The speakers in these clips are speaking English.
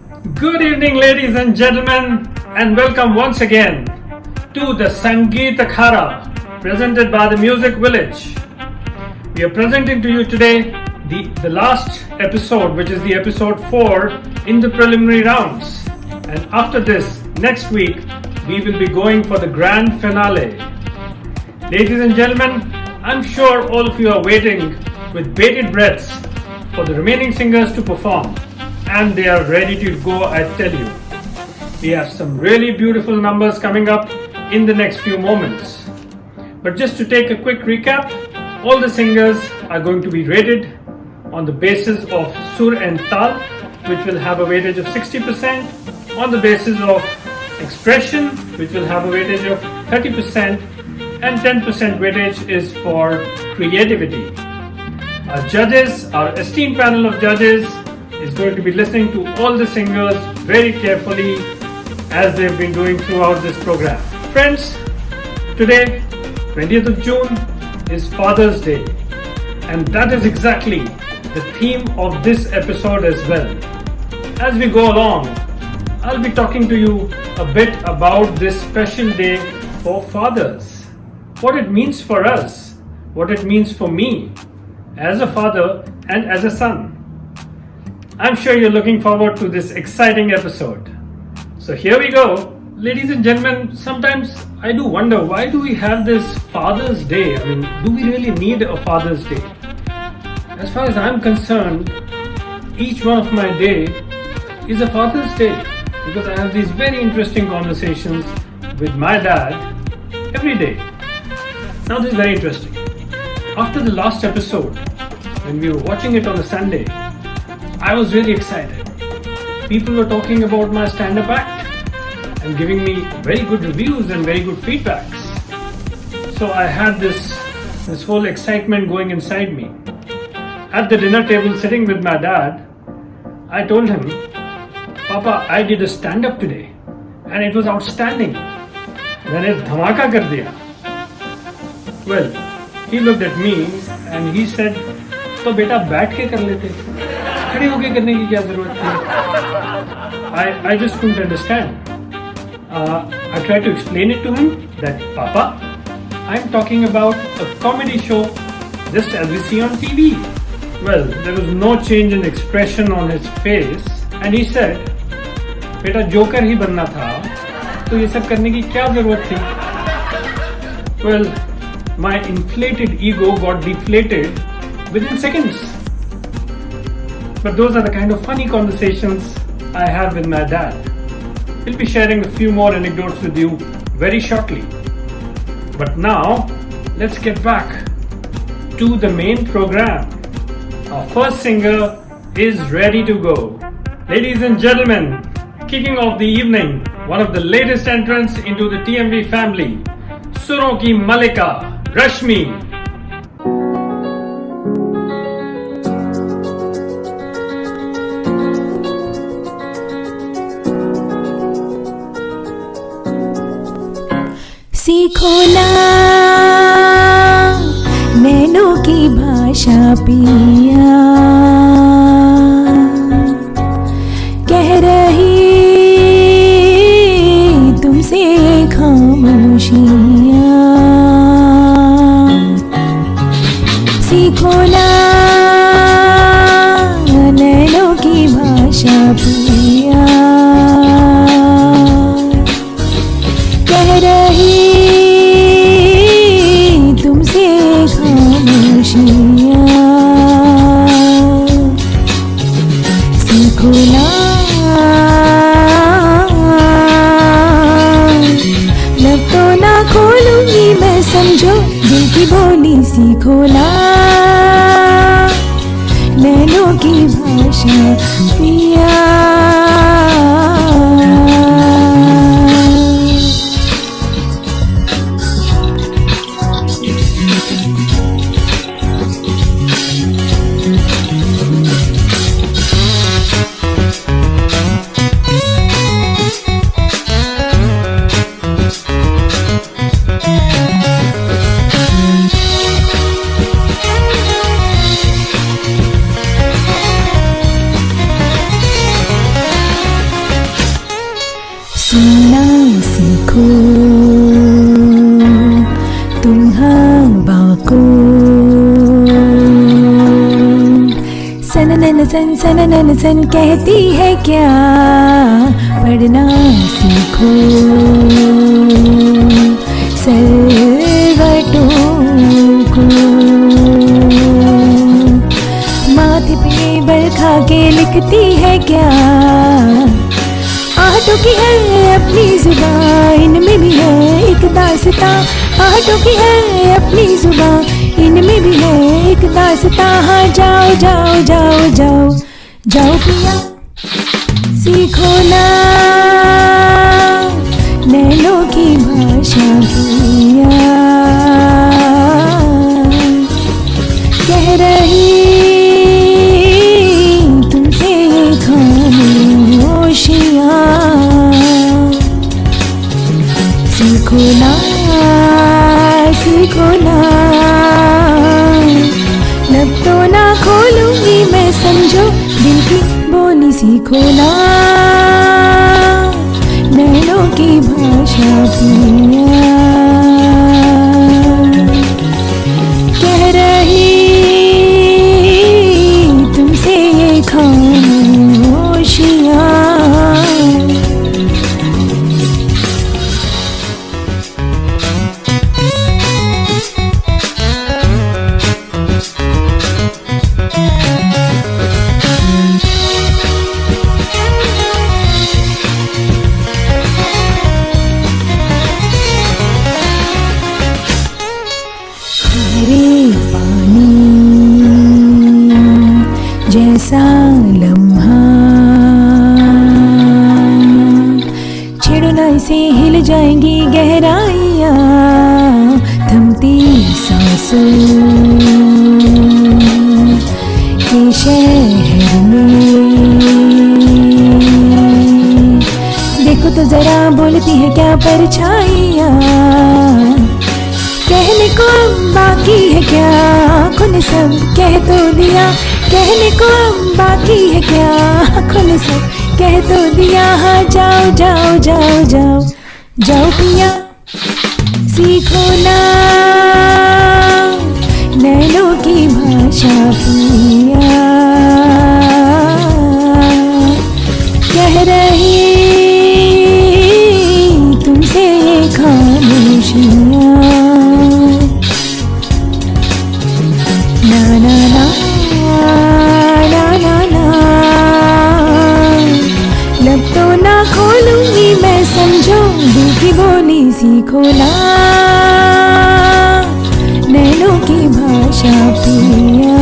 Good evening, ladies and gentlemen, and welcome once again to the Sangeet Akhada, presented by the Music Village. We are presenting to you today the last episode, which is the episode 4 in the preliminary rounds. And after this, next week, we will be going for the grand finale. Ladies and gentlemen, I'm sure all of you are waiting with bated breaths for the remaining singers to perform. And they are ready to go, I tell you. We have some really beautiful numbers coming up in the next few moments. But just to take a quick recap, all the singers are going to be rated on the basis of Sur and Tal, which will have a weightage of 60%, on the basis of expression, which will have a weightage of 30%, and 10% weightage is for creativity. Our judges, our esteemed panel of judges, is going to be listening to all the singers very carefully as they've been doing throughout this program. Friends, today, 20th of June, is Father's Day, and that is exactly the theme of this episode as well. As we go along, I'll be talking to you a bit about this special day for fathers, what it means for us, what it means for me as a father and as a son. I'm sure you're looking forward to this exciting episode. So here we go. Ladies and gentlemen, sometimes I do wonder, why do we have this Father's Day? I mean, do we really need a Father's Day? As far as I'm concerned, each one of my day is a Father's Day, because I have these very interesting conversations with my dad every day. Now this is very interesting. After the last episode, when we were watching it on a Sunday, I was really excited. People were talking about my stand-up act and giving me very good reviews and very good feedbacks. So I had this whole excitement going inside me. At the dinner table sitting with my dad, I told him, Papa, I did a stand-up today and it was outstanding. मैंने धमाका कर दिया. Well, he looked at me and he said, तो बेटा बैठ के कर लेते, खड़े होके करने की क्या जरूरत थी? I just couldn't understand. I tried to explain it to him that, Papa, I'm talking about a comedy show just as we see on TV. Well, there was no change in expression on his face and he said, बेटा joker ही बनना था, तो ये सब करने की क्या जरूरत थी? Well, my inflated ego got deflated within seconds. But those are the kind of funny conversations I have with my dad. We'll be sharing a few more anecdotes with you very shortly. But now, let's get back to the main program. Our first singer is ready to go. Ladies and gentlemen, kicking off the evening, one of the latest entrants into the TMV family, Suron ki Malika, Rashmi. सीखो ना नैनों की भाषा पिया, कह रही तुमसे खामोशियाँ. सीखो ना नैनों की भाषा पिया, कह रही तुमसे खामोशियाँ. सीखो ना लब तो ना खोलूंगी मैं, समझो दिल की बोली. सीखो ना नैनों की भाषा पिया. सुनना सीखो तुम हवा को, सननन सन कहती है क्या, पढ़ना सीखो सलवटों को। माथे पे बल खा के लिखती है क्या, आहटों की है अपनी जुबान, इनमें भी है एक दास्तां। आहटों की है अपनी जुबान, इनमें भी है एक दास्तां। हाँ जाओ जाओ जाओ जाओ जाओ पिया सीखो ना नैनों की भाषा पिया, कह रही तुमसे खामोशियाँ। सीखो ना सीखो ना, लब तो ना खोलूंगी मैं समझो दिल की बोली। सीखो ना नैनों की भाषा पिया, कह रही तुमसे ये खामोशियाँ। जैसा लम्हा छेड़ो ना इसे हिल जाएंगी गहराइयाँ, थमती सांसों के शहर में। देखो तो जरा बोलती है क्या परछाइयाँ, कहने को बाकी है क्या, आँखों ने सब कह तो दिया। कहने को बाकी है क्या, आँखों ने सब कह तो दिया। हाँ जाओ जाओ जाओ जाओ जाओ पिया सीखो ना नैनों की भाषा पिया, कह रही तुमसे ये खामोशियाँ। ना ना ना ना ना ना, लब तो ना खोलूंगी मैं समझो दिल की बोली। सीखो ना नैनों की भाषा पिया,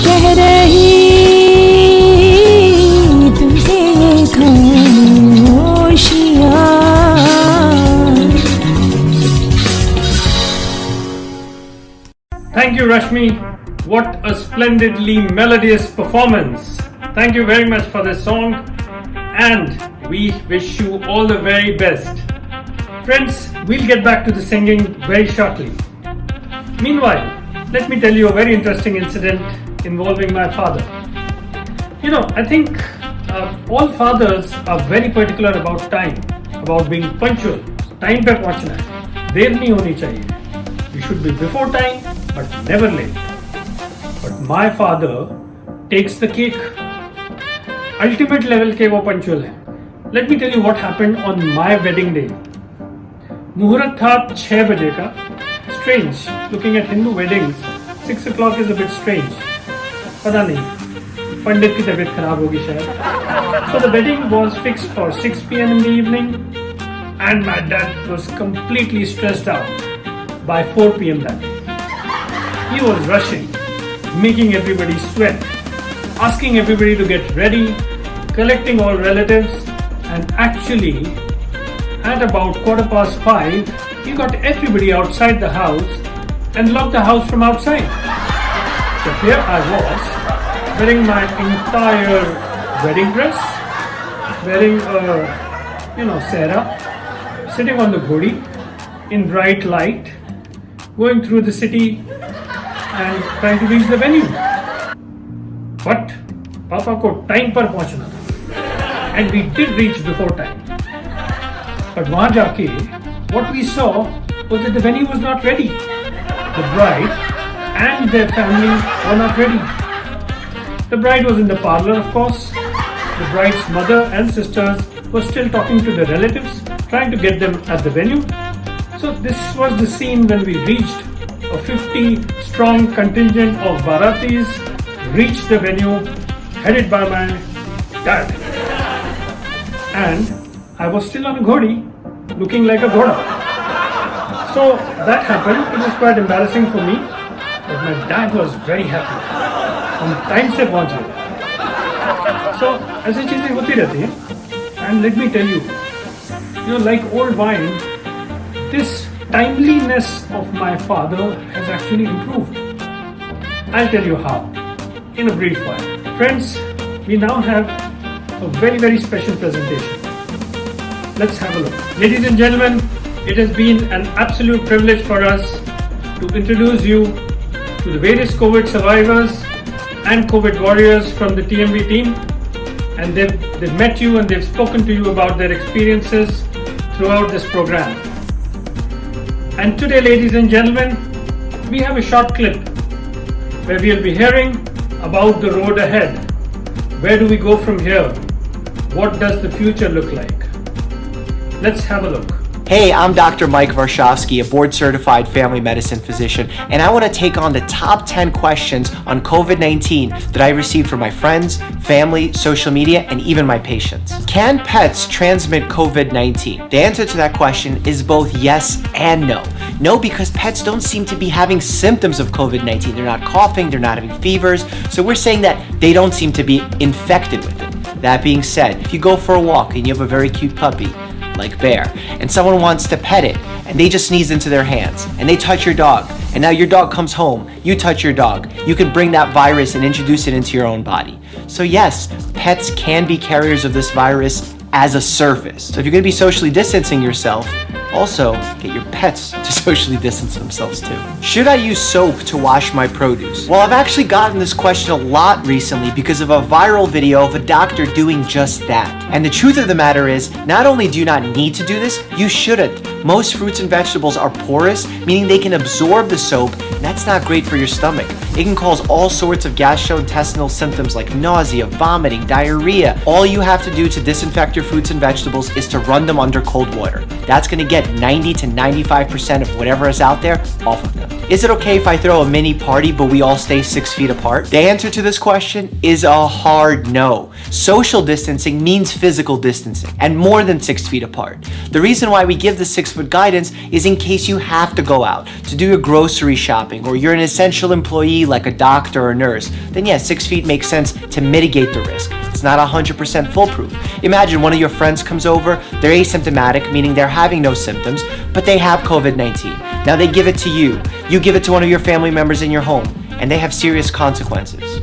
कह रही तुमसे ये खामोशियाँ। Thank you, Rashmi. What a splendidly melodious performance. Thank you very much for this song, and we wish you all the very best. Friends, we'll get back to the singing very shortly. Meanwhile, let me tell you a very interesting incident involving my father. You know, I think all fathers are very particular about time, about being punctual. Time पे पहुंचना है, देर नहीं होनी चाहिए. You should be before time, but never late. But my father takes the cake. Ultimate level के वो punctual है. Let me tell you what happened on my wedding day. मुहूर्त था 6 बजे का. Strange. Looking at Hindu weddings, 6 o'clock is a bit strange. पता नहीं. पंडित की तबीयत खराब होगी शायद. So the wedding was fixed for 6 p.m. in the evening, and my dad was completely stressed out by 4 p.m. that day. He was rushing, making everybody sweat, asking everybody to get ready, collecting all relatives, and actually, at about 5:15, he got everybody outside the house and locked the house from outside. So here I was, wearing my entire wedding dress, wearing Sarah, sitting on the ghodi in bright light, going through the city and trying to reach the venue. But पापा को time पर पहुंचना था. and we did reach before time. But वहाँ जाके, what we saw was that the venue was not ready. The bride and their family were not ready. The bride was in the parlor, of course. The bride's mother and sisters were still talking to their relatives, trying to get them at the venue. So this was the scene when we reached. A 50-strong contingent of Baratis reached the venue, headed by my dad. And I was still on a ghodi, looking like a ghoda. So that happened. It was quite embarrassing for me, but my dad was very happy. हम time से पहुंचे. So ऐसी चीजें होती रहती हैं. And let me tell you, like old wine, this timeliness of my father has actually improved. I'll tell you how, in a brief while. Friends, we now have a very, very special presentation. Let's have a look. Ladies and gentlemen, it has been an absolute privilege for us to introduce you to the various COVID survivors and COVID warriors from the TMV team. And they've met you and they've spoken to you about their experiences throughout this program. And today, ladies and gentlemen, we have a short clip where we'll be hearing about the road ahead. Where do we go from here? What does the future look like? Let's have a look. Hey, I'm Dr. Mike Varshavsky, a board-certified family medicine physician, and I want to take on the top 10 questions on COVID-19 that I received from my friends, family, social media, and even my patients. Can pets transmit COVID-19? The answer to that question is both yes and no. No, because pets don't seem to be having symptoms of COVID-19. They're not coughing, they're not having fevers, so we're saying that they don't seem to be infected with it. That being said, if you go for a walk and you have a very cute puppy, like Bear, and someone wants to pet it, and they just sneeze into their hands, and they touch your dog, and now your dog comes home, you touch your dog, you can bring that virus and introduce it into your own body. So yes, pets can be carriers of this virus as a surface. So if you're going to be socially distancing yourself, also get your pets to socially distance themselves too. Should I use soap to wash my produce? Well, I've actually gotten this question a lot recently because of a viral video of a doctor doing just that. And the truth of the matter is, not only do you not need to do this, you shouldn't. Most fruits and vegetables are porous, meaning they can absorb the soap, and that's not great for your stomach. It can cause all sorts of gastrointestinal symptoms like nausea, vomiting, diarrhea. All you have to do to disinfect your fruits and vegetables is to run them under cold water. That's going to get 90 to 95% of whatever is out there off of them. Is it okay if I throw a mini party but we all stay 6 feet apart? The answer to this question is a hard no. Social distancing means physical distancing and more than 6 feet apart. The reason why we give the 6-foot guidance is in case you have to go out to do your grocery shopping or you're an essential employee like a doctor or nurse, then yeah, 6 feet makes sense to mitigate the risk. It's not 100% foolproof. Imagine one of your friends comes over, they're asymptomatic, meaning they're having no symptoms, but they have COVID-19. Now they give it to you. You give it to one of your family members in your home, and they have serious consequences.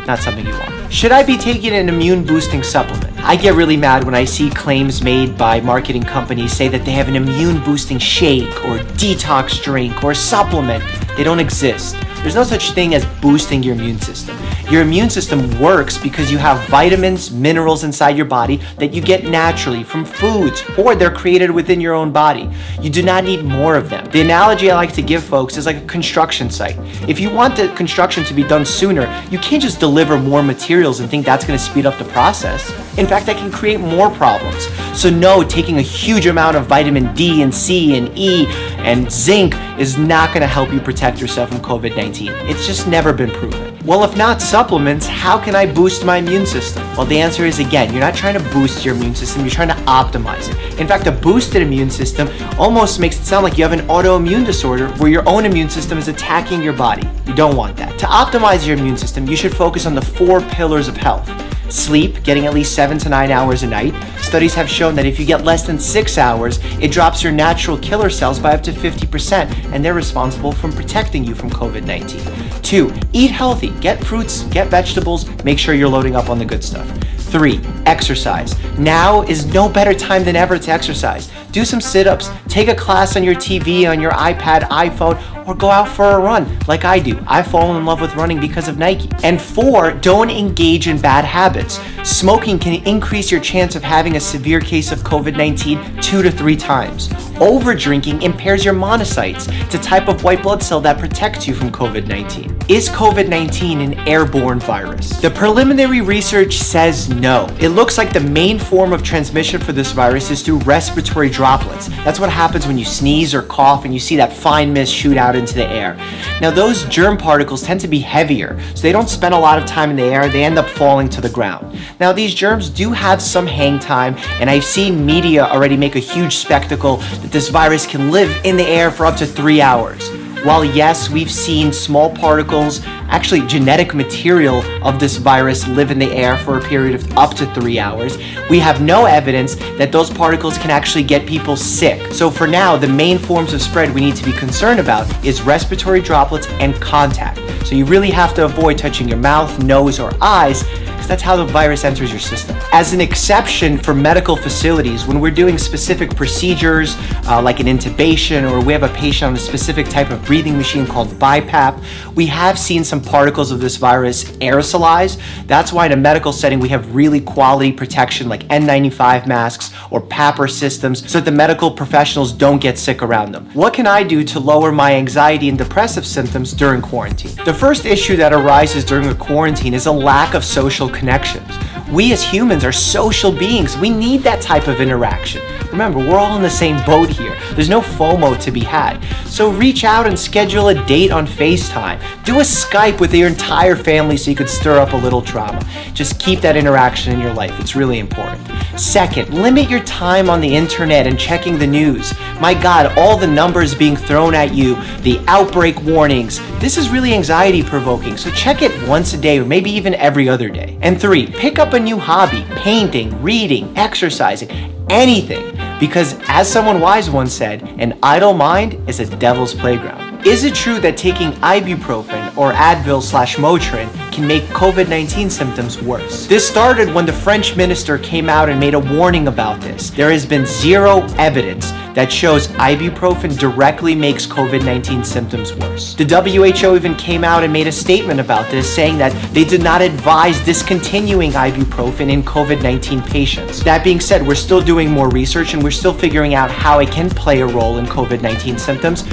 Not something you want. Should I be taking an immune boosting supplement? I get really mad when I see claims made by marketing companies say that they have an immune boosting shake or detox drink or supplement. They don't exist. There's no such thing as boosting your immune system. Your immune system works because you have vitamins, minerals inside your body that you get naturally from foods, or they're created within your own body. You do not need more of them. The analogy I like to give folks is like a construction site. If you want the construction to be done sooner, you can't just deliver more materials and think that's going to speed up the process. In fact, that can create more problems. So no, taking a huge amount of vitamin D and C and E and zinc is not going to help you protect yourself from COVID-19. It's just never been proven. Well, if not supplements, how can I boost my immune system? Well, the answer is, again, you're not trying to boost your immune system, you're trying to optimize it. In fact, a boosted immune system almost makes it sound like you have an autoimmune disorder where your own immune system is attacking your body. You don't want that. To optimize your immune system, you should focus on the 4 pillars of health. Sleep, getting at least 7 to 9 hours a night. Studies have shown that if you get less than 6 hours, it drops your natural killer cells by up to 50%, and they're responsible for protecting you from COVID-19. 2, eat healthy. Get fruits, get vegetables, make sure you're loading up on the good stuff. 3, exercise. Now is no better time than ever to exercise. Do some sit-ups, take a class on your TV, on your iPad, iPhone, or go out for a run like I do. I've fallen in love with running because of Nike. And 4, don't engage in bad habits. Smoking can increase your chance of having a severe case of COVID-19 2 to 3 times. Over-drinking impairs your monocytes. It's a type of white blood cell that protects you from COVID-19. Is COVID-19 an airborne virus? The preliminary research says no. It looks like the main form of transmission for this virus is through respiratory droplets. That's what happens when you sneeze or cough and you see that fine mist shoot out into the air. Now those germ particles tend to be heavier, so they don't spend a lot of time in the air, they end up falling to the ground. Now these germs do have some hang time, and I've seen media already make a huge spectacle that this virus can live in the air for up to 3 hours. While yes, we've seen small particles, actually genetic material of this virus live in the air for a period of up to 3 hours, we have no evidence that those particles can actually get people sick. So for now, the main forms of spread we need to be concerned about is respiratory droplets and contact. So you really have to avoid touching your mouth, nose, or eyes, because that's how the virus enters your system. As an exception for medical facilities, when we're doing specific procedures like an intubation, or we have a patient on a specific type of breathing machine called BiPAP, we have seen some particles of this virus aerosolize. That's why in a medical setting we have really quality protection like N95 masks or PAPR systems so that the medical professionals don't get sick around them. What can I do to lower my anxiety and depressive symptoms during quarantine? The first issue that arises during a quarantine is a lack of social connections. We as humans are social beings. We need that type of interaction. Remember, we're all in the same boat here. There's no FOMO to be had. So reach out and schedule a date on FaceTime. Do a Skype with your entire family so you could stir up a little drama. Just keep that interaction in your life. It's really important. Second, limit your time on the internet and checking the news. My God, all the numbers being thrown at you, the outbreak warnings, this is really anxiety provoking. So check it once a day or maybe even every other day. And 3, pick up a new hobby, painting, reading, exercising, anything. Because as someone wise once said, an idle mind is a devil's playground. Is it true that taking ibuprofen or Advil/Motrin can make COVID-19 symptoms worse? This started when the French minister came out and made a warning about this. There has been zero evidence that shows ibuprofen directly makes COVID-19 symptoms worse. The WHO even came out and made a statement about this, saying that they did not advise discontinuing ibuprofen in COVID-19 patients. That being said, we're still doing more research and we're still figuring out how it can play a role in COVID-19 symptoms.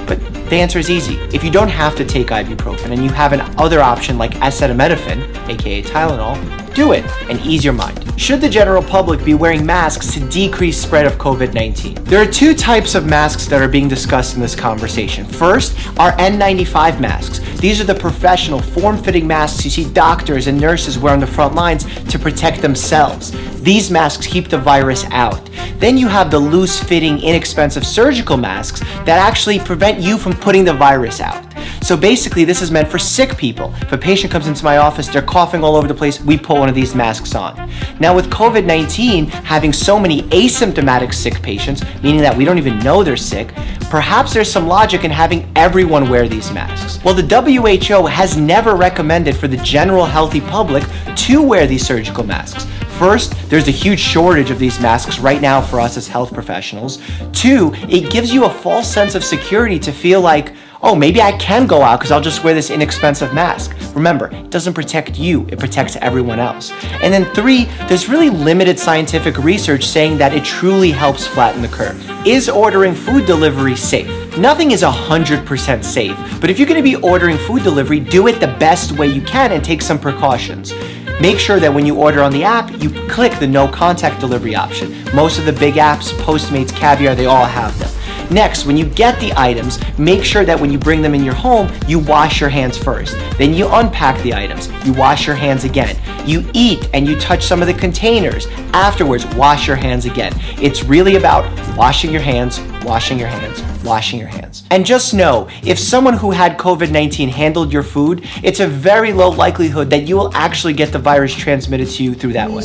But the answer is easy. If you don't have to take ibuprofen and you have an other option like acetaminophen, aka Tylenol, do it and ease your mind. Should the general public be wearing masks to decrease spread of COVID-19? There are 2 types of masks that are being discussed in this conversation. First are N95 masks. These are the professional, form-fitting masks you see doctors and nurses wear on the front lines to protect themselves. These masks keep the virus out. Then you have the loose-fitting, inexpensive surgical masks that actually prevent you from putting the virus out. So basically, this is meant for sick people. If a patient comes into my office, they're coughing all over the place, we put one of these masks on. Now with COVID-19 having so many asymptomatic sick patients, meaning that we don't even know they're sick, perhaps there's some logic in having everyone wear these masks. Well, the WHO has never recommended for the general healthy public to wear these surgical masks. First, there's a huge shortage of these masks right now for us as health professionals. 2, it gives you a false sense of security to feel like, oh, maybe I can go out because I'll just wear this inexpensive mask. Remember, it doesn't protect you, it protects everyone else. And then 3, there's really limited scientific research saying that it truly helps flatten the curve. Is ordering food delivery safe? Nothing is 100% safe, but if you're going to be ordering food delivery, do it the best way you can and take some precautions. Make sure that when you order on the app, you click the no contact delivery option. Most of the big apps, Postmates, Caviar, they all have them. Next, when you get the items, make sure that when you bring them in your home, you wash your hands first. Then you unpack the items. You wash your hands again. You eat and you touch some of the containers. Afterwards, wash your hands again. It's really about washing your hands, washing your hands, washing your hands. And just know, if someone who had COVID-19 handled your food, it's a very low likelihood that you will actually get the virus transmitted to you through that way.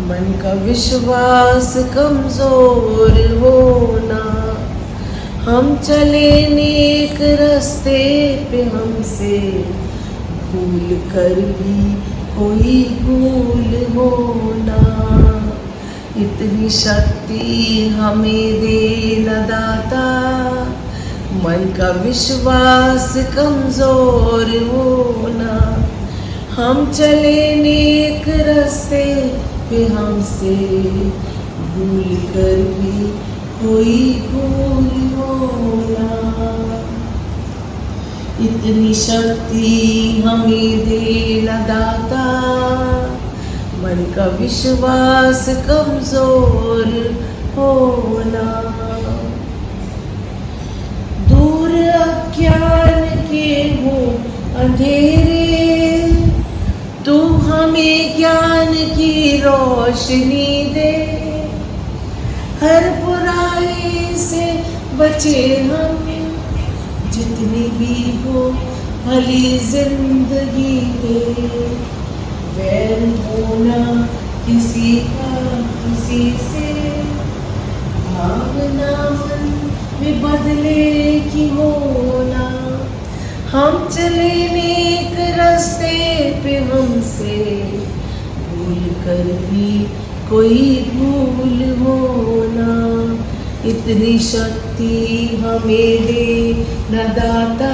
मन का विश्वास कमजोर होना, हम चले नेक रास्ते पे हमसे भूल कर भी कोई भूल होना, इतनी शक्ति हमें दे न दाता, मन का विश्वास कमजोर होना। हम चले नेक रास्ते पे हमसे भूल कर भी कोई भूल होना। इतनी शक्ति हमें दे न दाता, मन का विश्वास कमजोर होना। दूर अज्ञान के हो अंधेरे, तू हमें ज्ञान की रोशनी दे। हर बुराई से बचे हम, जितनी भी हो भली जिंदगी दे। वैर होना किसी का किसी से, भावना मन में बदले की होना। हम चले नेक रास्ते पे हमसे भूल कर भी कोई भूल होना। इतनी शक्ति हमें दे न दाता,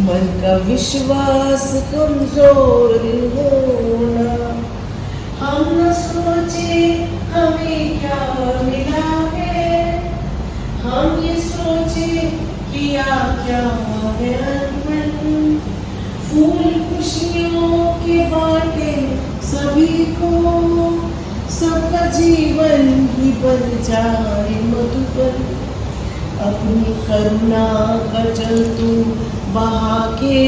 मन का विश्वास कमजोर होना। हम न सोचे हमें क्या मिला है, हम ये सोचे किया क्या है अर्पण। फूल खुशियों के बाटे सभी को, सबका जीवन ही बन जाए मधुबन। अपनी करुणा का जल तू बहा के,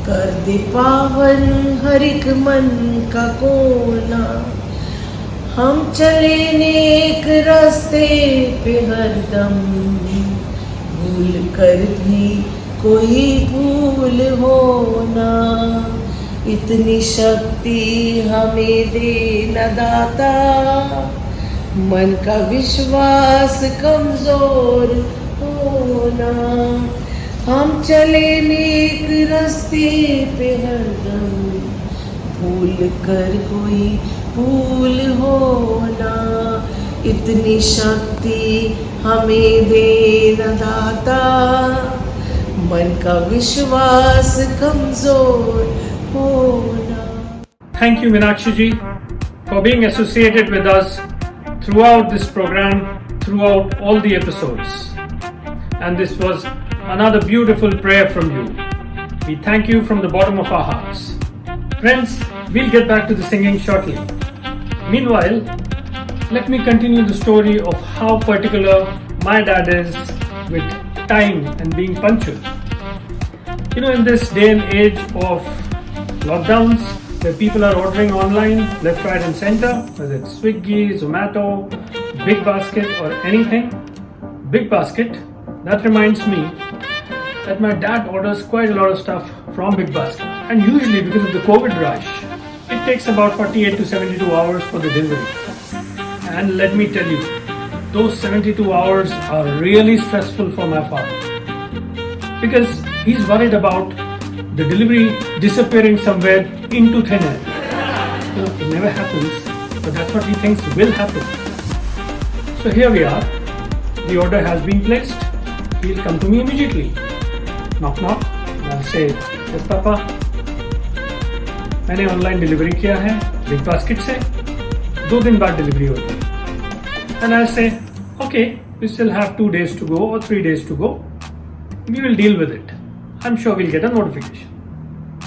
कर दे पावन हर एक मन का कोना। हम चले नेक रास्ते पे हरदम, भूल कर भी कोई भूल होना। इतनी शक्ति हमें दे न दाता, मन का विश्वास कमजोर होना। हम चले नेक रास्ते पे हरदम, भूल कर कोई भूल होना। इतनी शक्ति हमें दे न दाता, मन का विश्वास कमजोर होना। Thank you, Meenakshi ji, for being associated with us throughout this program, throughout all the episodes. And this was another beautiful prayer from you. We thank you from the bottom of our hearts. Friends, we'll get back to the singing shortly. Meanwhile, let me continue the story of how particular my dad is with time and being punctual. You know, in this day and age of lockdowns, where people are ordering online left, right and center, whether it's Swiggy, Zomato, Big Basket or anything. Big Basket, that reminds me that my dad orders quite a lot of stuff from Big Basket, and usually because of the COVID rush, it takes about 48 to 72 hours for the delivery. And let me tell you, those 72 hours are really stressful for my father, because he's worried about the delivery disappearing somewhere into thin air. You know, it never happens, but that's what he thinks will happen. So here we are. The order has been placed. He'll come to me immediately. Knock knock. I'll say, yes Papa. मैंने online delivery किया है big basket से, 2 दिन बाद delivery होगी. And I'll say, okay, we still have 2 days to go or 3 days to go. We will deal with it. I'm sure we'll get a notification.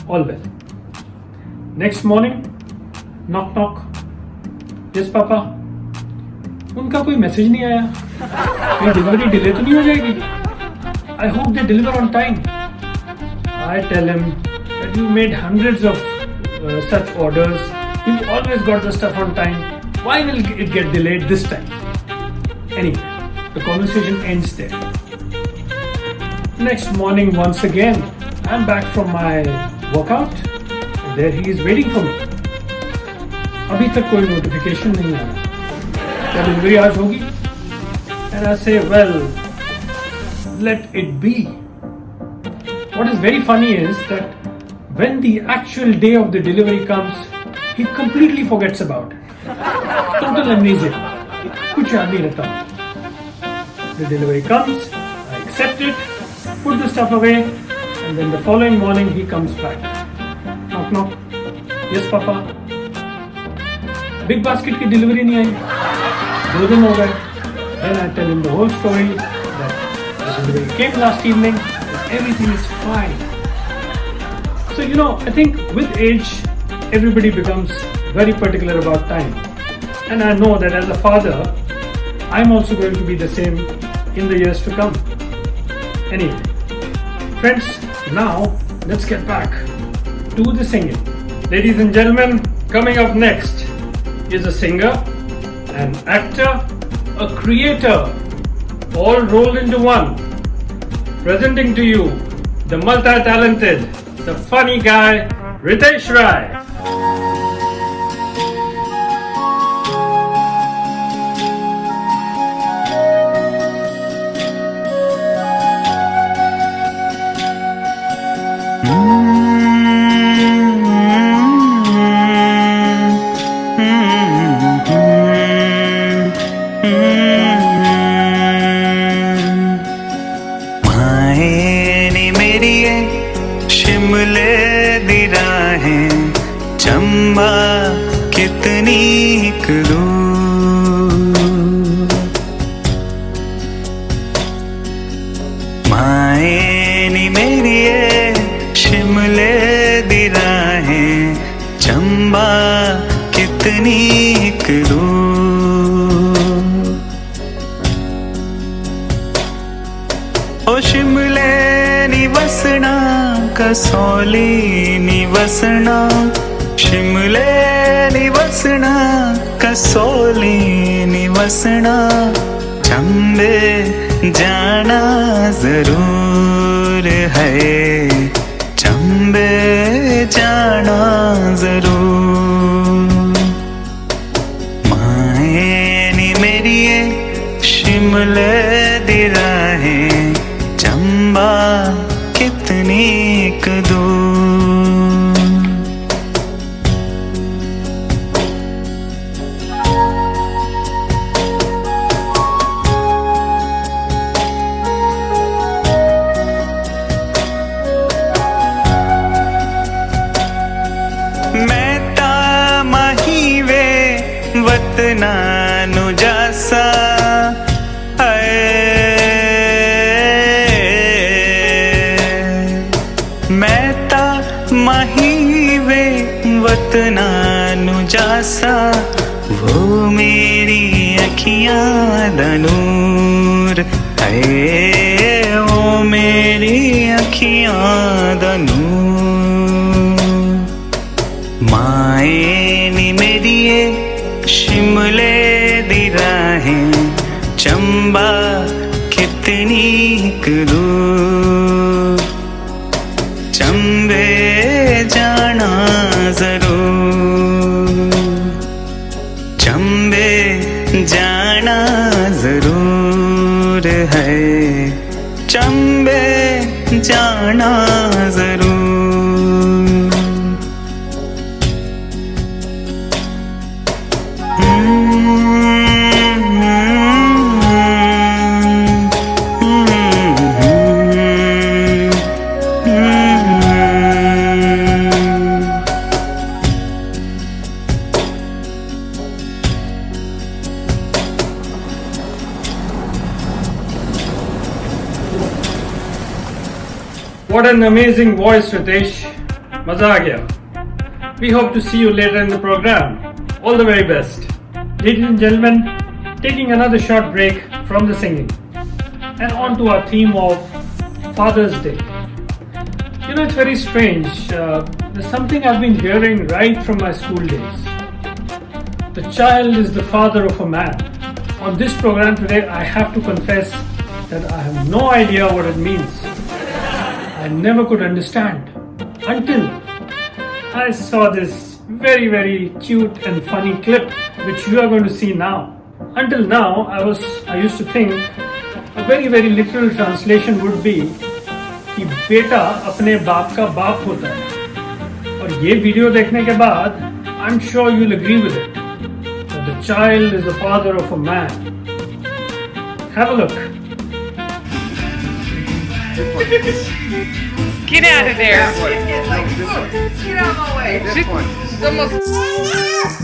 All well. Next morning, knock knock. Yes Papa. उनका कोई message नहीं आया. कहीं delivery delay तो नहीं हो जाएगी? I hope they deliver on time. I tell him that you made hundreds of such orders. You've always got the stuff on time. Why will it get delayed this time? Anyway, the conversation ends there. Next morning, once again, I'm back from my workout. And there he is waiting for me. अभी तक कोई notification नहीं आया. क्या delivery आज होगी? And I say, well, let it be. What is very funny is that when the actual day of the delivery comes, he completely forgets about it. Total amnesia. कुछ याद नहीं रहता. The delivery comes, I accept it, put the stuff away, and then the following morning he comes back. Knock knock. Yes papa. Big basket की delivery नहीं आई. 2 दिन हो गए. Then I tell him the whole story that the delivery came last evening and everything is fine. So I think with age everybody becomes very particular about time. And I know that as a father, I'm also going to be the same in the years to come. Anyway, friends, now let's get back to the singing. Ladies and gentlemen, coming up next is a singer, an actor, a creator, all rolled into one. Presenting to you the multi-talented, the funny guy, Ritesh Rai. Kasauli निवसना शिमले निवसना Kasauli निवसना चंबे जाना जरूर है चंबे जाना जरूर माए नी मेरी शिमले दी राहें चंबा कितनी दूर मैं ता महीवे वतना नु जासा महीवे वतना नु जासा वो मेरी अखियां दा नूर है वो मेरी अखियां दा नूर माए नी मेरी शिमले दी राहें चंबा कितनी दूर चंबे जाना जरूर चंबे जाना जरूर है चंबे जाना जरूर What an amazing voice, Ritesh. Maza aa gaya. We hope to see you later in the program. All the very best. Ladies and gentlemen, taking another short break from the singing and on to our theme of Father's Day. It's very strange. There's something I've been hearing right from my school days. The child is the father of a man. On this program today, I have to confess that I have no idea what it means. I never could understand until I saw this very, very cute and funny clip which you are going to see now. Until now, I used to think a very, very literal translation would be कि बेटा अपने बाप का बाप होता है. और ये वीडियो देखने के बाद I'm sure you'll agree with it. that the child is the father of a man. Have a look. Get out of there. Get out of my way. This one. It's almost.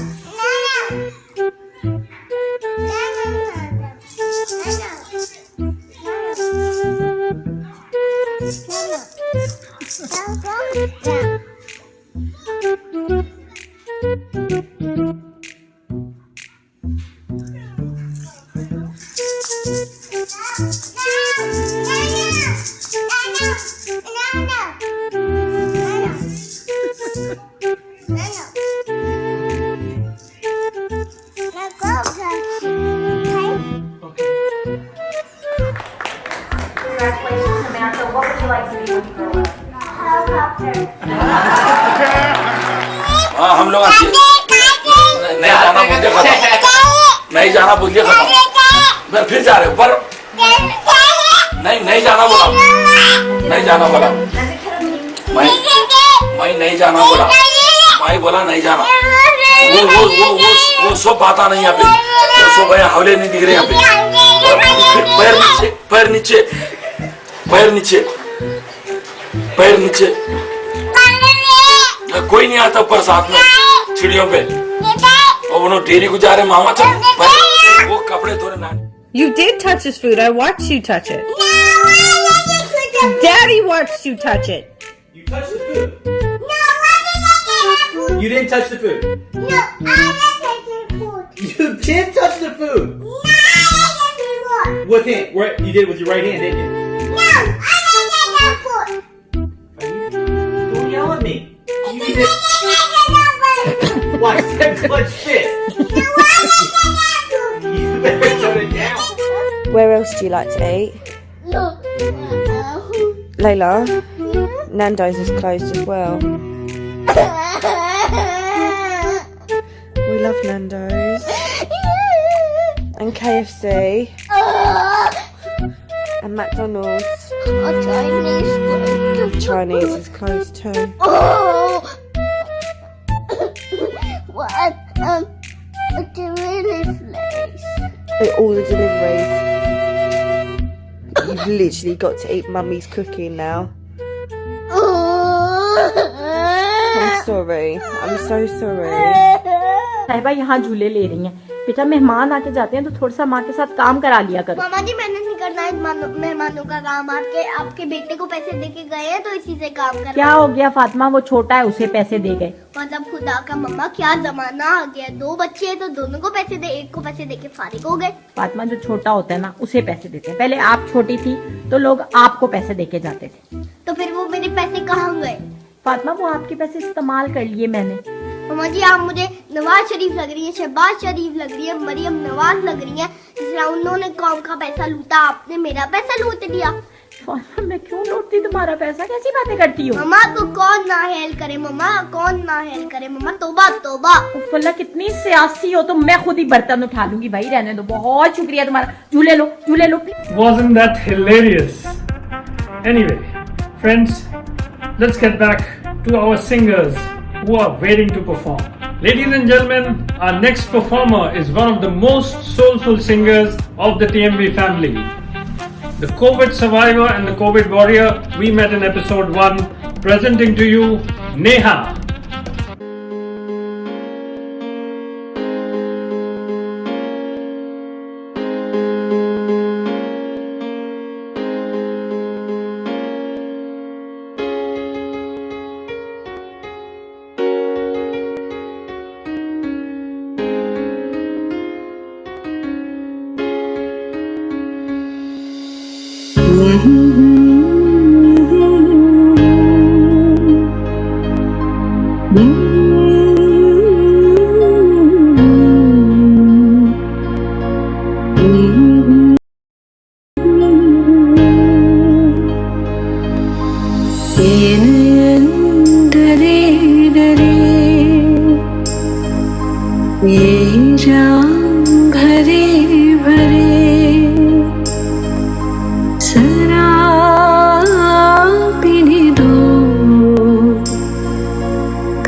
Congratulations, Samantha. What would you like to be when you grow up? हाँ हम लोग नहीं जाना बोल के खत्म नहीं जाना बोल के खत्म मैं फिर जा रहे ऊपर नहीं जाना बोला नहीं जाना बोला मैं नहीं जाना बोला मैं बोला नहीं जाना वो सब बात नहीं यहाँ पे वो सब हवले नहीं दिख रहे यहाँ पे पैर नीचे पैर नीचे पैर नीचे कोई नहीं आता ऊपर साथ में सीढ़ियों पे और वो डेरी को जा रहे मामा चल वो कपड़े थोड़े ना You did touch his food. I watched you touch it. Daddy watched you touch it. You touched the food. You didn't touch the food. No, I didn't touch the food. You did touch the food. No, I didn't touch the food. With hand, where you did with your right hand, didn't you? No, I didn't touch the food. Don't yell at me. You I did. didn't touch the food. Why is that clutch fit? No, I didn't touch the food. You better shut it down. Where else do you like to eat? No. Layla, Nando's is closed as well. We love Nando's. And KFC. And McDonald's. Chinese is closed too. What? A delivery place. All the deliveries. You've literally got to eat mummy's cooking now. I'm sorry. I'm so sorry. साहिबा यहाँ झूले ले रही हैं बेटा मेहमान आके जाते हैं तो थोड़ा सा माँ के साथ काम करा लिया करो मामा जी मैंने नहीं करना है मेहमानों का काम आपके बेटे को पैसे देके गए हैं तो इसी से काम कर क्या हो गया फातिमा वो छोटा है उसे पैसे दे गए मतलब खुदा का मम्मा क्या जमाना आ गया 2 बच्चे हैं तो दोनों को पैसे दे एक को पैसे देके फारिग हो गए फातिमा जो छोटा होता है ना उसे पैसे देते हैं पहले आप छोटी थी तो लोग आपको पैसे देके जाते थे तो फिर वो मेरे पैसे कहाँ गए फातिमा वो आपके पैसे इस्तेमाल कर लिए मैंने मम्मा जी आप मुझे नवाज शरीफ लग रही है शहबाज शरीफ लग रही है मरियम नवाज लग रही है जिसने उन्होंने कौम का पैसा लूटा आपने मेरा पैसा लूट लिया मैं क्यों लूटती तुम्हारा पैसा कैसी बातें करती हो मम्मा तो कौन ना हेल्प करे मम्मा कौन ना हेल्प करे मम्मा तौबा तौबा उफ़्ला कितनी सियासी हो तो मैं खुद ही बर्तन उठा लूंगी भाई रहने दो बहुत शुक्रिया तुम्हारा झूले लो Wasn't that hilarious? Anyway, friends, let's get back to our singers who are waiting to perform. Ladies and gentlemen, our next performer is one of the most soulful singers of the TMV family. The COVID survivor and the COVID warrior we met in episode 1, presenting to you Neha. भरे भरे शराब पीने दो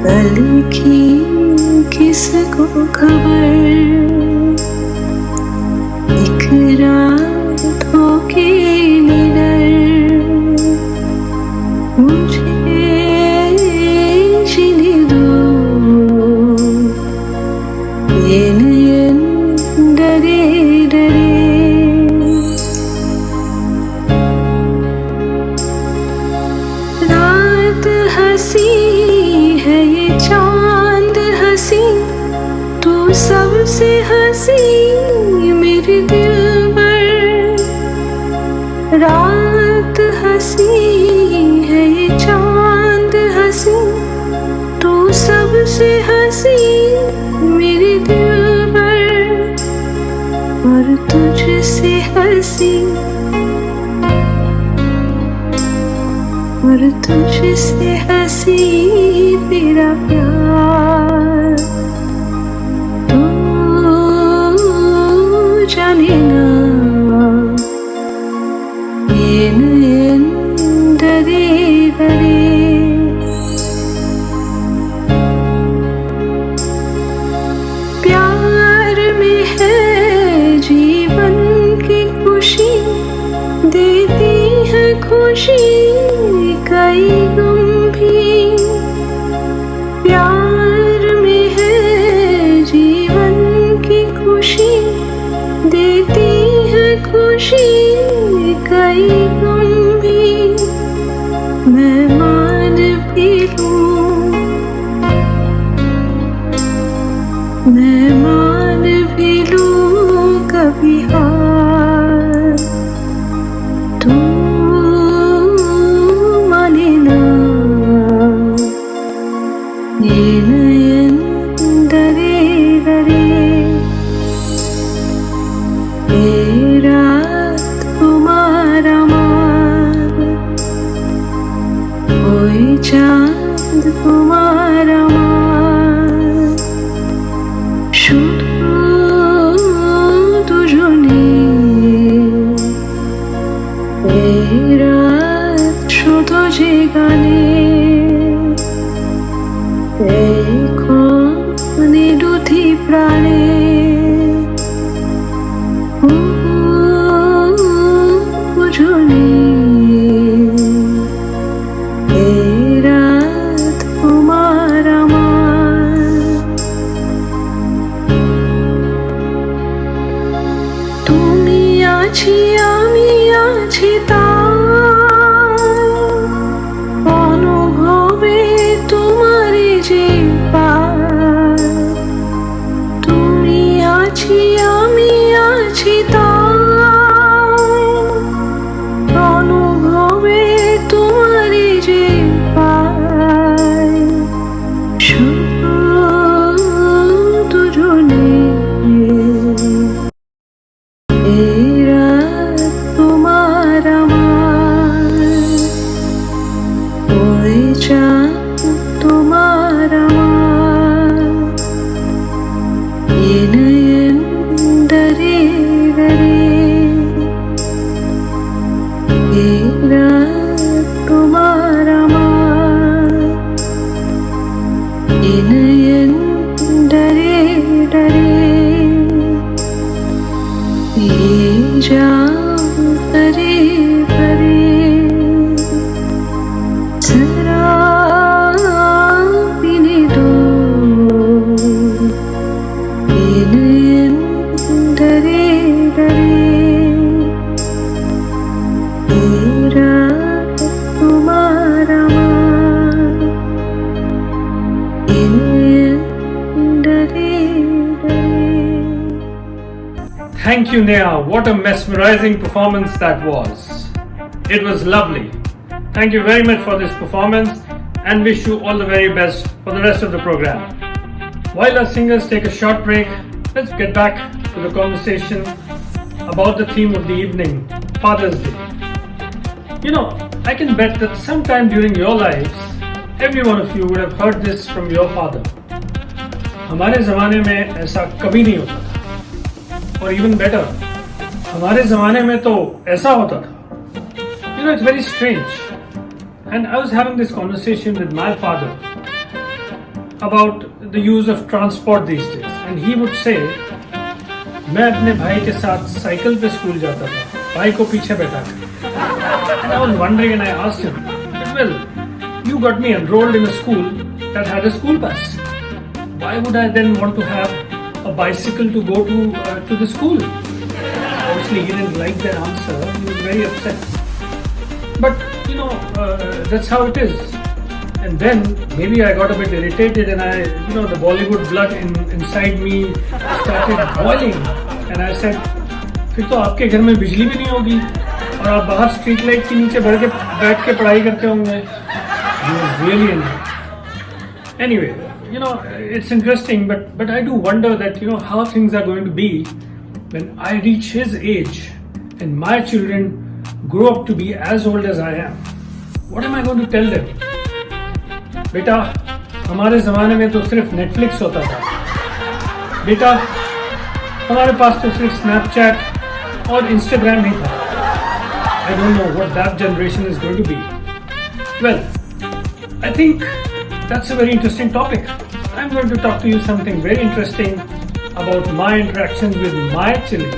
कल की किस किसको खबर एक रात होके निडर मुझे जीने दो ये नयन डरे डरे रात हंसी है ये चांद हंसी तू सबसे हंसी मेरे दिल पर रात हंसी है ये चांद हंसी तू सबसे हंसी मेरे दिल पर और तुझसे हंसी और तुझसे हंसी तेरा प्यार तू जाने ना ये नयन डरे डरे प्यार में है जीवन की खुशी देती है खुशी कई गम भी प्यार में है जीवन की खुशी देती है खुशी कई गम भी मैं मान भी लूं मैं मान भी लूं कभी हार तू माने ना ये नयन डरे डरे ये रात तुम्हारा मान कोई चांद तुम्हारा मान শুধু দুজনে এই রাত শুধু যে গানে এই ক্ষণে দুটি প্রাণে দুজনে এই রাত তোমার আমার তুমি আছি আমি আছি তাই অনুভবে তোমার যে পাই তুমি আছি আমি আছি তাই অনুভবে তোমার যে পাই শুধু দুজনে এই রাত তোমার আমার ওই চাঁদ তোমার আমার ये नयन डरे डरे ये रात तुम्हार আমার ये नयन डरे डरे ये जाम करे करे जरा पीने दो ये नयन डरे डरे ये रात तुम्हार আমার ये नयन डरे डरे Thank you, Neha. What a mesmerizing performance that was. It was lovely. Thank you very much for this performance and wish you all the very best for the rest of the program. While our singers take a short break, let's get back to the conversation about the theme of the evening, Father's Day. You know, I can bet that sometime during your lives, every one of you would have heard this from your father. हमारे ज़माने में ऐसा कभी नहीं होता था और even better, हमारे ज़माने में तो ऐसा होता था. You know, it's very strange. And I was having this conversation with my father. about the use of transport these days, and he would say, मैं अपने भाई के साथ साइकिल पे स्कूल जाता था, भाई को पीछे बैठा कर. And I was wondering, and I asked him, well, you got me enrolled in a school that had a school bus. Why would I then want to have a bicycle to go to the school? Obviously, he didn't like that answer. He was very upset. But that's how it is. And then maybe I got a bit irritated, and the Bollywood blood inside me started boiling. And I said, फिर तो आपके घर में बिजली भी नहीं होगी और आप बाहर स्ट्रीट लाइट के नीचे बैठ के पढ़ाई करते होंगे. He was really angry. Anyway, it's interesting, but I do wonder that how things are going to be when I reach his age and my children grow up to be as old as I am. What am I going to tell them? बेटा, हमारे ज़माने में तो सिर्फ Netflix होता था. बेटा, हमारे पास तो सिर्फ स्नैपचैट और इंस्टाग्राम ही था. I don't know what that generation is going to be. Well, I think that's a very interesting topic. I'm going to talk to you something very interesting about my interactions with my children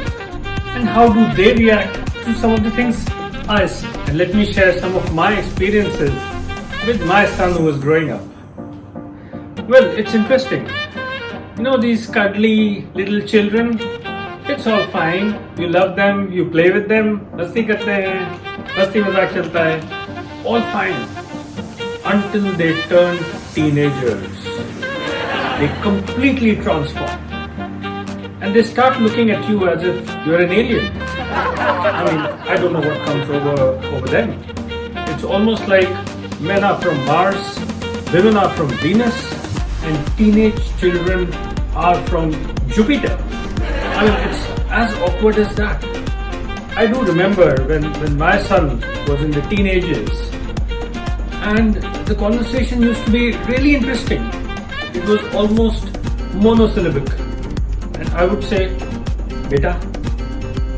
and how do they react to some of the things I see. And let me share some of my experiences with my son who was growing up. Well, it's interesting. These cuddly little children, it's all fine. You love them, you play with them, मस्ती करते हैं, मस्ती मजाक चलता है, all fine. Until they turn teenagers. They completely transform. And they start looking at you as if you're an alien. I don't know what comes over them. It's almost like men are from Mars, women are from Venus, and teenage children are from Jupiter. It's as awkward as that. I do remember when my son was in the teenagers, and the conversation used to be really interesting. It was almost monosyllabic. And I would say, बेटा,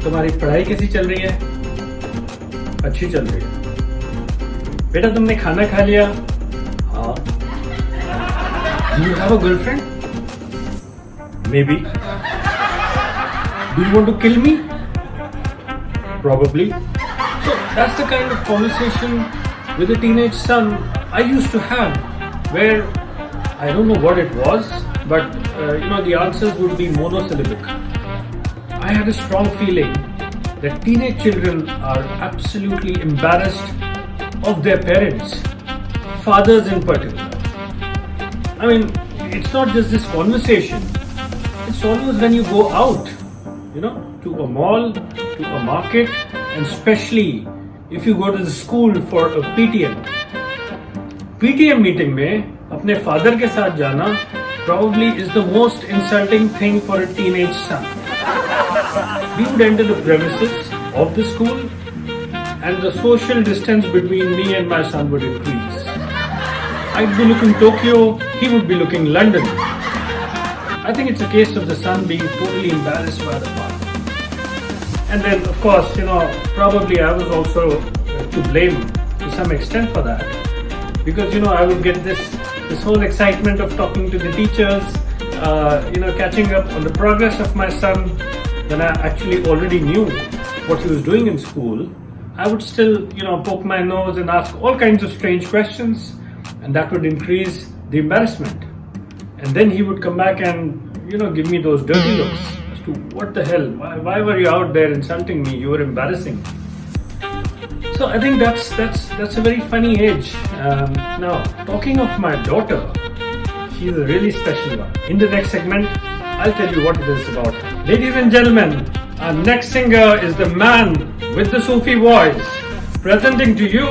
तुम्हारी पढ़ाई कैसी चल रही है? अच्छी चल रही है. बेटा, तुमने खाना खा लिया? हाँ. Do you have a girlfriend? Maybe. Do you want to kill me? Probably. So that's the kind of conversation with a teenage son I used to have, where I don't know what it was, but the answers would be monosyllabic. I had a strong feeling that teenage children are absolutely embarrassed of their parents, fathers in particular. It's not just this conversation. It's always when you go out, to a mall, to a market, and especially if you go to the school for a PTM. PTM meeting में अपने father के साथ जाना probably is the most insulting thing for a teenage son. We would enter the premises of the school, and the social distance between me and my son would increase. I'd be looking Tokyo, he would be looking London. I think it's a case of the son being totally embarrassed by the father. And then, of course, probably I was also to blame to some extent for that. Because, I would get this whole excitement of talking to the teachers, catching up on the progress of my son, when I actually already knew what he was doing in school. I would still, poke my nose and ask all kinds of strange questions, and that would increase the embarrassment. And then he would come back and, give me those dirty looks as to what the hell, why were you out there insulting me? You were embarrassing me. So I think that's a very funny age. Now, talking of my daughter, she's a really special one. In the next segment, I'll tell you what it is about. Ladies and gentlemen, our next singer is the man with the Sufi voice, presenting to you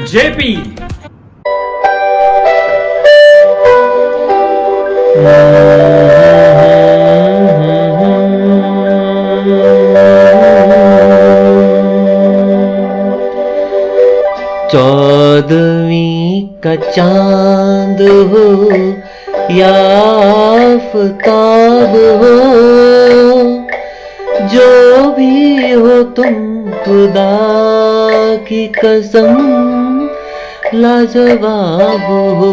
JP. चौदहवीं का चांद हो या आफताब हो, जो भी हो तुम खुदा की कसम लाजवाब हो,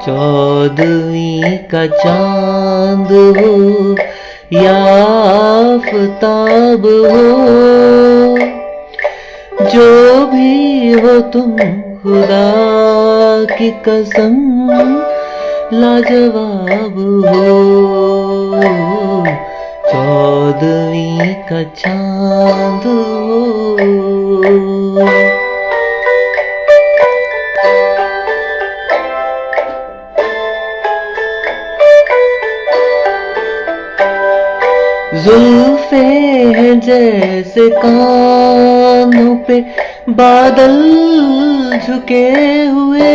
14वीं का चांद हो या आफताब हो, जो भी हो तुम खुदा की कसम लाजवाब हो, 14वीं का चांद हो। जुल्फे हैं जैसे कानों पे बादल झुके हुए,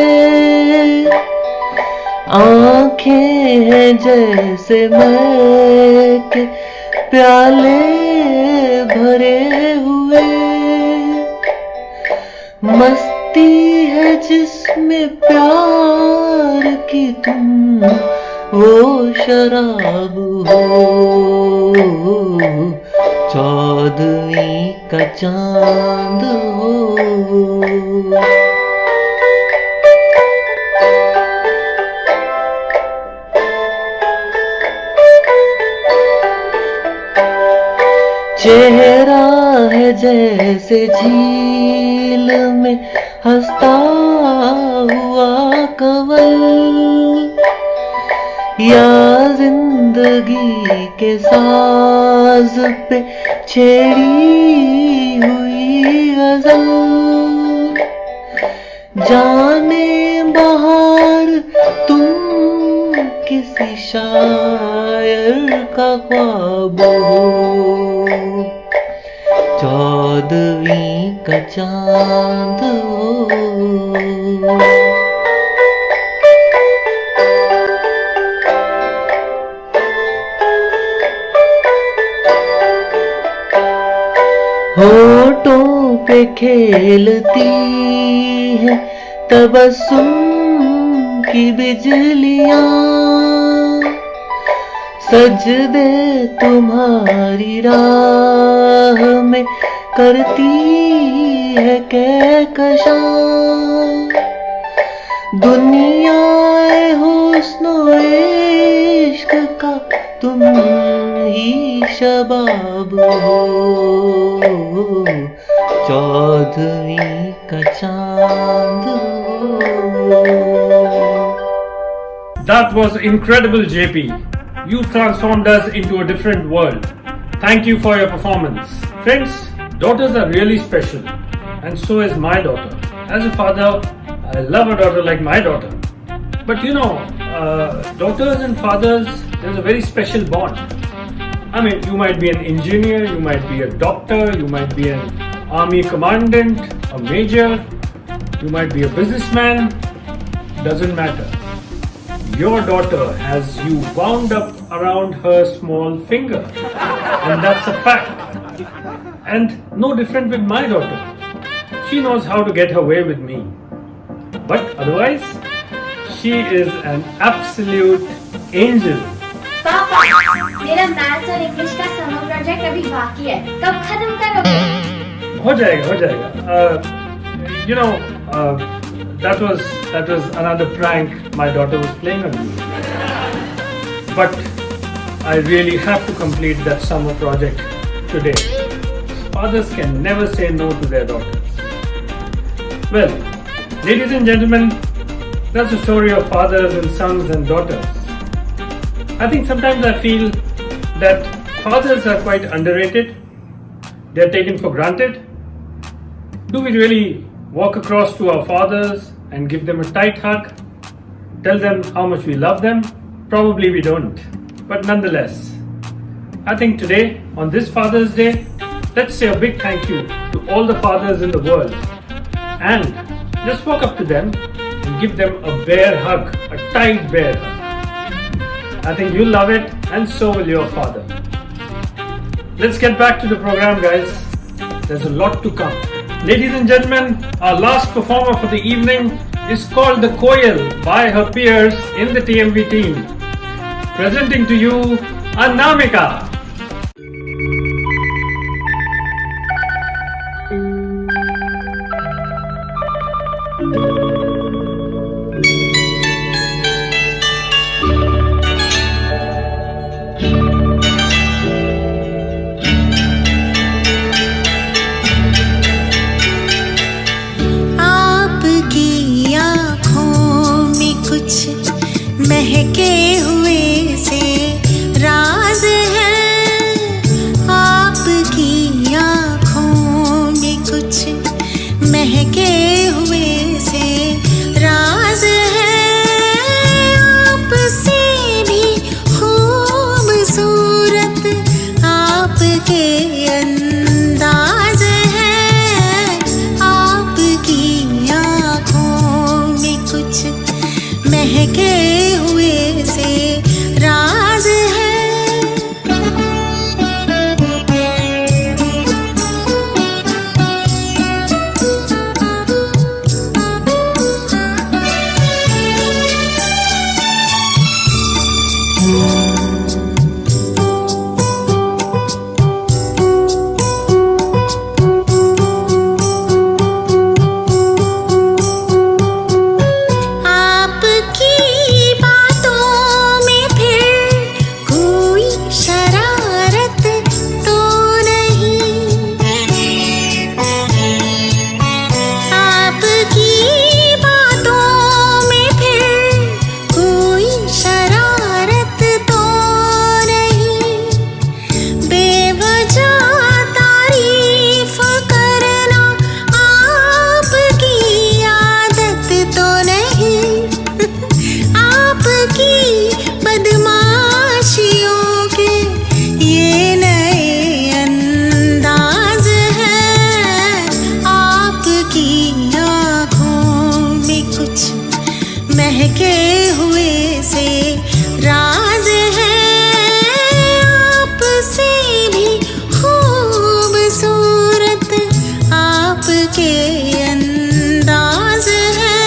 आंखें हैं जैसे मई के प्याले भरे हुए, मस्ती है जिसमें प्यार की तुम वो शराब हो, 14वीं का चांद हो। चेहरा है जैसे झील में हंसता हुआ कंवल, या जिंदगी के साज पे छेड़ी हुई गजल, जाने बहार तुम किसी शायर का ख्वाब हो, 14वीं का चांद हो। होठों पे खेलती है तबस्सुम की बिजलियां, सजदे तुम्हारी राह में करती है कहकशां, दुनिया हुस्न इश्क का तुम ही शबाब हो, 14वीं का चांद हो। That was incredible, JP. You transformed us into a different world. Thank you for your performance. Friends, daughters are really special, and so is my daughter. As a father, I love a daughter like my daughter. But you know, daughters and fathers, there's a very special bond. I mean, you might be an engineer, you might be a doctor, you might be an army commandant, a major, you might be a businessman, doesn't matter. Your daughter has you wound up around her small finger, and that's a fact. And no different with my daughter. She knows how to get her way with me. But otherwise, she is an absolute angel. पापा, मेरा maths और English का summer project अभी बाकी है, कब खत्म करोगे? हो जाएगा. You know, that was another prank my daughter was playing on me. But I really have to complete that summer project today. Fathers can never say no to their daughters. Well, ladies and gentlemen, that's the story of fathers and sons and daughters. I think sometimes I feel that fathers are quite underrated. They're taken for granted. Do we really walk across to our fathers and give them a tight hug? Tell them how much we love them? Probably we don't. But nonetheless, I think today, on this Father's Day, let's say a big thank you to all the fathers in the world. And just walk up to them and give them a bear hug, a tight bear hug. I think you'll love it, and so will your father. Let's get back to the program, guys. There's a lot to come. Ladies and gentlemen, our last performer for the evening is called the Koyal by her peers in the TMV team. Presenting to you, Anamika. आपकी आँखों में कुछ महके हुए से राज है, आपकी आँखों में कुछ महके हुए से राज है, आपसे भी खूबसूरत आपके अंदाज है, आपकी आँखों में कुछ महके हुए से राज है। आपकी बातों में फिर कोई शरारत तो नहीं, आपकी बातों में फिर कोई शरारत तो नहीं, बेवजह तारीफ करना आपकी आदत तो नहीं, आपकी बदमाशियों के ये नए अंदाज है, आपकी आँखों में कुछ महके हुए से राज है, आपसे भी खूबसूरत आपके अंदाज है,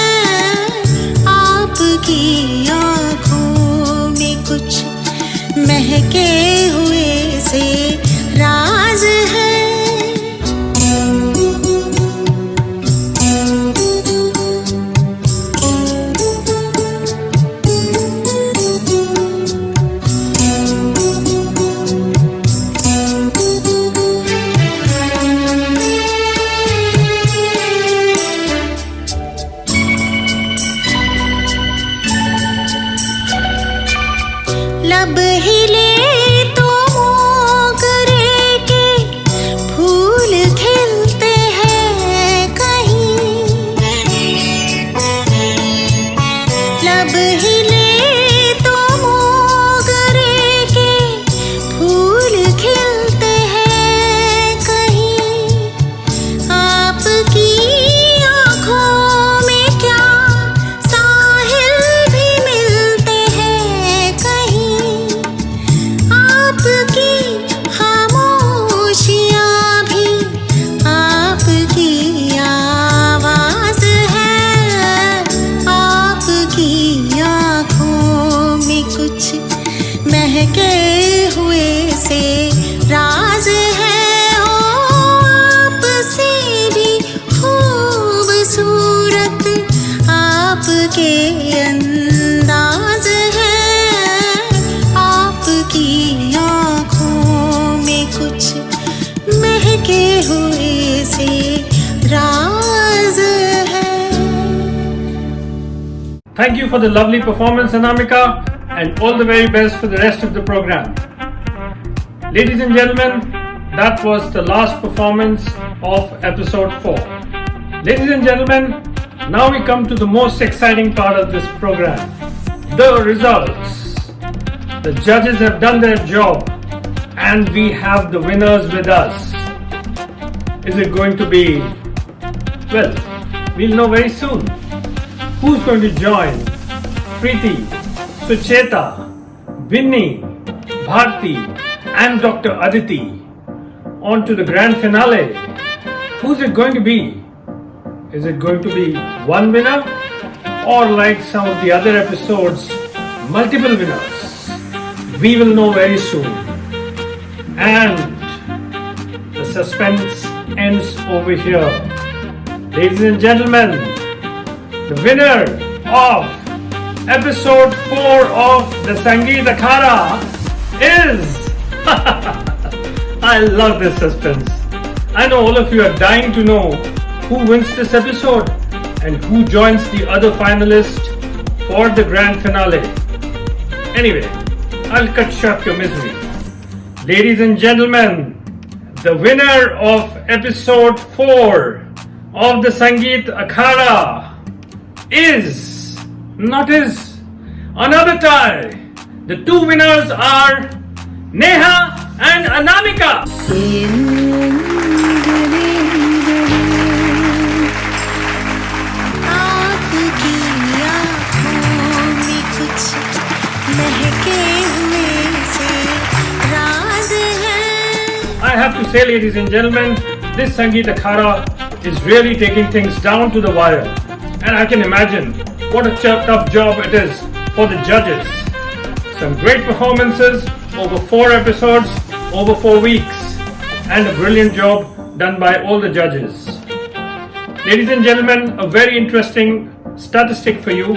आपकी आँखों में कुछ महके हुए से राज है। लब हिले तो मोगरे के फूल खिलते हैं कहीं, लब हिले तो मोगरे के फूल खिलते हैं कहीं, आपकी आँखों में क्या साहिल भी मिलते हैं कहीं, आपकी खामोशियाँ भी आपकी आवाज़ है, आपकी आँखों में कुछ महके हुए से राज है, ओ आपसे भी खूबसूरत आपके अंदाज है, आपकी आँखों में कुछ महके हुए से राज है। Thank you for the lovely performance, Anamika, and all the very best for the rest of the program. Ladies and gentlemen, that was the last performance of episode 4. Ladies and gentlemen, now we come to the most exciting part of this program, the results. The judges have done their job and we have the winners with us. Is it going to be? Well, we'll know very soon. Who's going to join Preeti, Sucheta, Vinny, Bharti and Dr. Aditi on to the grand finale? Who's it going to be? Is it going to be one winner or like some of the other episodes, multiple winners? We will know very soon. And the suspense ends over here. Ladies and gentlemen, the winner of episode 4 of the Sangeet Akhada is... I love this suspense. I know all of you are dying to know who wins this episode and who joins the other finalist for the grand finale. Anyway, I'll cut short your misery. Ladies and gentlemen, the winner of episode 4 of the Sangeet Akhada is another tie. The two winners are Neha and Anamika. I have to say, ladies and gentlemen, this Sangeet Akhada is really taking things down to the wire, and I can imagine what a tough job it is for the judges. Some great performances over 4 episodes, over 4 weeks, and a brilliant job done by all the judges. Ladies and gentlemen, a very interesting statistic for you.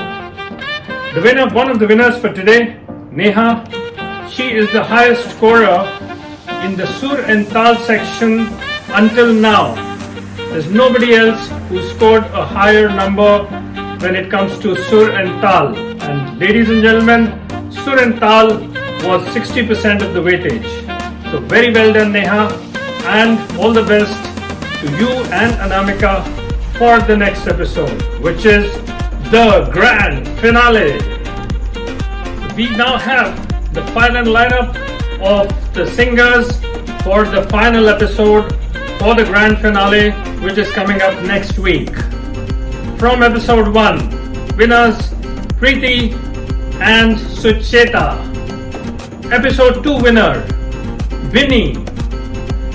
One of the winners for today, Neha, she is the highest scorer in the Sur and Tal section until now. There's nobody else who scored a higher number when it comes to Sur and Tal. And ladies and gentlemen, Sur and Tal was 60% of the weightage. So very well done, Neha, and all the best to you and Anamika for the next episode, which is the grand finale. We now have the final lineup of the singers for the final episode for the grand finale, which is coming up next week. From episode 1, winners Preeti and Sucheta. Episode 2 winner Vinny.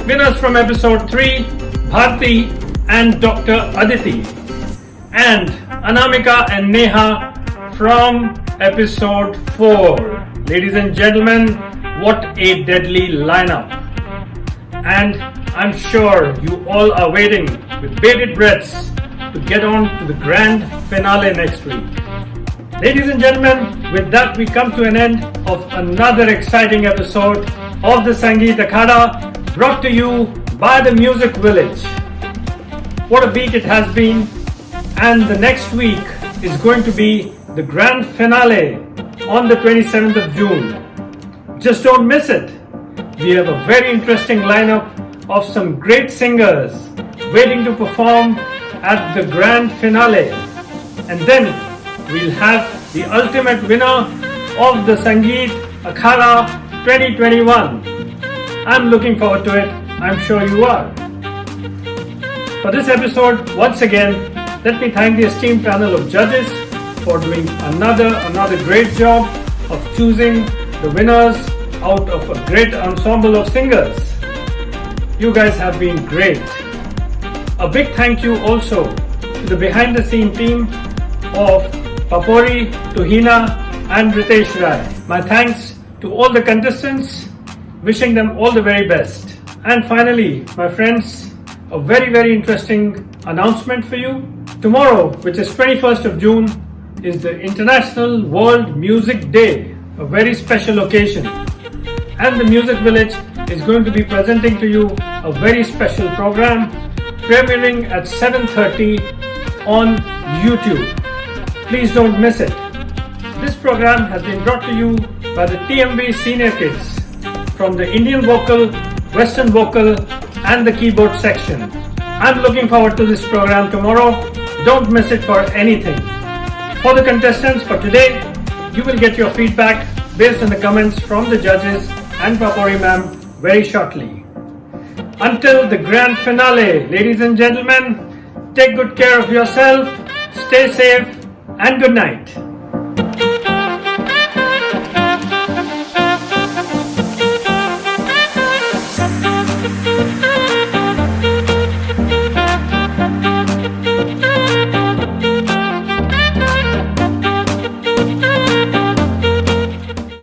Winners from episode 3, Bharti and Dr. Aditi. And Anamika and Neha from episode 4. Ladies and gentlemen, what a deadly lineup. And I'm sure you all are waiting with bated breaths to get on to the grand finale next week. Ladies and gentlemen, with that we come to an end of another exciting episode of the Sangeet Akhada, brought to you by the Music Village. What a week it has been, and the next week is going to be the grand finale on the 27th of June. Just don't miss it. We have a very interesting lineup of some great singers waiting to perform at the grand finale. And then we'll have the ultimate winner of the Sangeet Akhada 2021. I'm looking forward to it. I'm sure you are. For this episode, once again, let me thank the esteemed panel of judges for doing another great job of choosing the winners out of a great ensemble of singers. You guys have been great. A big thank you also to the behind the scene team of Papori, Tuhina and Ritesh Rai. My thanks to all the contestants, wishing them all the very best. And finally, my friends, a very interesting announcement for you. Tomorrow, which is 21st of June, is the International World Music Day, a very special occasion. And the Music Village is going to be presenting to you a very special program, premiering at 7:30 on YouTube. Please don't miss it. This program has been brought to you by the TMV Senior Kids from the Indian vocal, Western vocal and the keyboard section. I'm looking forward to this program tomorrow. Don't miss it for anything. For the contestants for today, you will get your feedback based on the comments from the judges and Papori ma'am very shortly. Until the grand finale, ladies and gentlemen, take good care of yourself, stay safe and good night.